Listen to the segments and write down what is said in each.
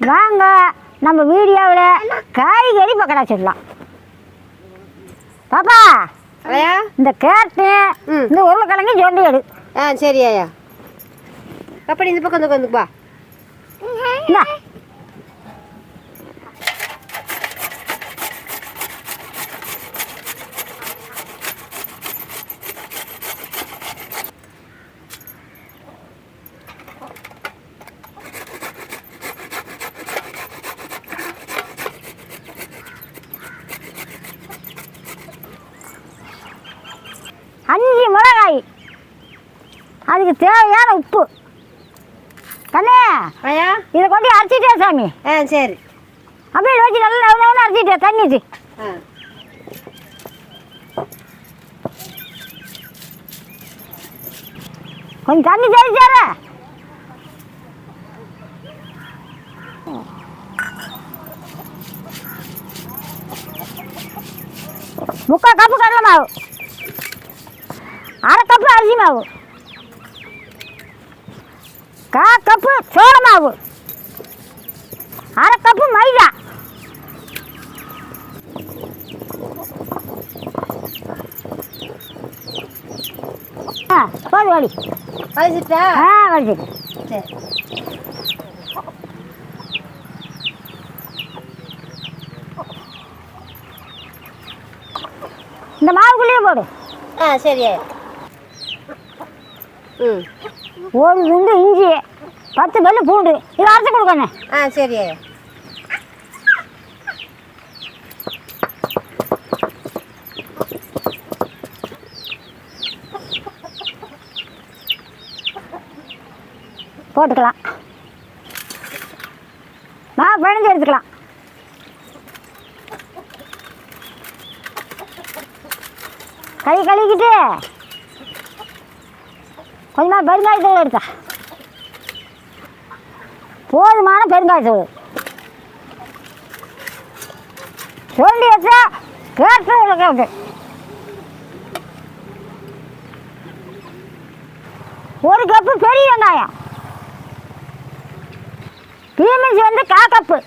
வாங்க நம்ம வீடியோவில் காய்கறி பக்கடா சொல்லலாம். பாப்பா ஐயா இந்த கேரட்டு இந்த உருளைக்கிழங்கு சொண்டி எடு. சரி ஐயா. அப்படி இந்த பக்கம் வந்துப்பா. அஞ்சு மிளகாய், அதுக்கு தேவையான உப்பு. கண்ணே ஐயா இதை கொண்டு அரைச்சிட்டே சாமி. சரி. அப்படியே வச்சு நல்லா அரைச்சிட்டே தண்ணி வச்சு. கொஞ்சம் தண்ணி தெளிச்சார முக்கால் கப்பு கடலை மாவு, அரை கப்பு அரிசி மாவு, 1/4 கப்பு சோள மாவு, அரை கப்பு மைதா, போது வலி வலிச்சிட்டா. வலிச்சிட்டு சரி. இந்த மாவுக்குள்ளேயே போடு. சரி. ஒரு துண்டு இஞ்சி, 10 பல்லு பூண்டு, இதை அரைச்சி கொடுக்கணும். சரி. போட்டுக்கலாம். மாவு பிணைஞ்சு எடுத்துக்கலாம். கை கழுவிக்கிட்டு கொஞ்சமாக பெருங்காயத்தூள் எடுத்தா போதுமான பெருங்காயத்தூள் சொல்லி வச்சா கேட்டு உள்ள ஒரு கப்பு பெரிய வெங்காயம், பீமன்ஸ் வந்து 1/4 கப்பு,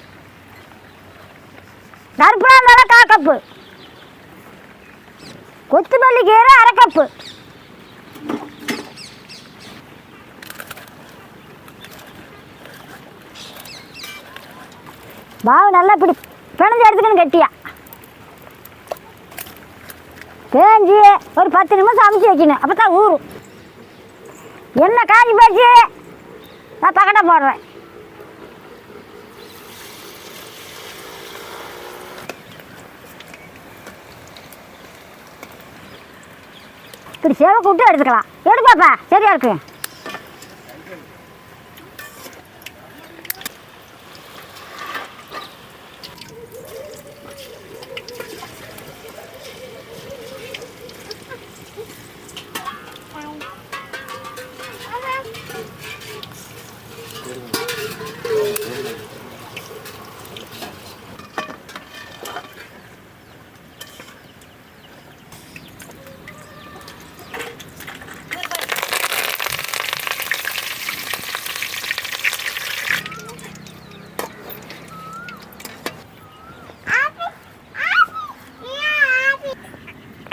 கருப்பா இருந்தாலும் 1/4 கப்பு, கொத்தமல்லி கீரை 1/2 கப்பு, மாவு நல்லா இப்படி பிணைஞ்சு எடுத்துக்கணும். கட்டியா பேஞ்சி ஒரு 10 நிமிஷம் அமைச்சு வைக்கணும். அப்போ தான் ஊறும். எண்ணெய் காஞ்சி போச்சு, நான் பக்கடா போடுறேன். இப்படி சேவை கூட்டு எடுத்துக்கலாம். எடுப்பாப்பா, சரியா இருக்கு.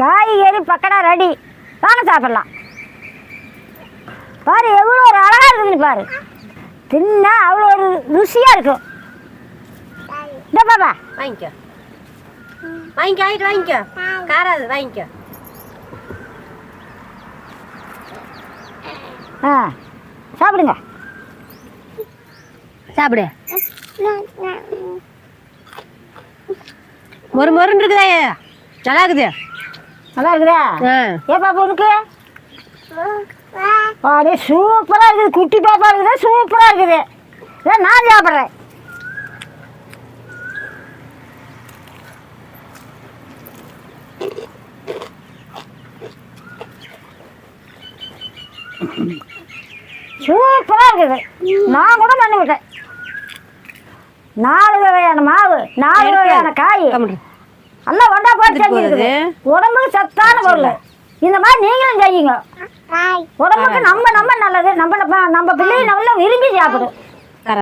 காய்கறி பக்கடா ரெடி. வாங்க சாப்பிடலாம். பாரு எவ்வளோ ஒரு அழகா இருக்குதுன்னு பாரு. தின்னா அவ்வளோ ஒரு ருசியாக இருக்கும். இந்த பாப்பா வாங்கிக்கோ, வாங்கிக்கோ, ஆகிட்டு வாங்கிக்கோ, காராது வாங்கிக்கோ. சாப்பிடுங்க, சாப்பிடு. மொறுன்னு இருக்குதா? நல்லா இருக்குது. நல்லா இருக்குதா? ஏன் பாப்பா உனக்கு? அப்படியே சூப்பராக இருக்குது. குட்டி பாப்பா இருக்குது, சூப்பராக இருக்குது. இதான் நான் சாப்பிட்றேன். சூப்பராக இருக்குது. நான் கூட பண்ணிவிட்டேன். 4 வகையான மாவு, 4 வகையான காய் எல்லாம் ஒன்றா போட்டு செஞ்சுருக்குது. உடம்புக்கு சத்தான பொருள். இந்த மாதிரி நீங்களும் செய்யுங்க. உடம்புக்கு நம்ம நல்லது. நம்ம பிள்ளைங்க நல்லா விரும்பி சாப்பிடும்.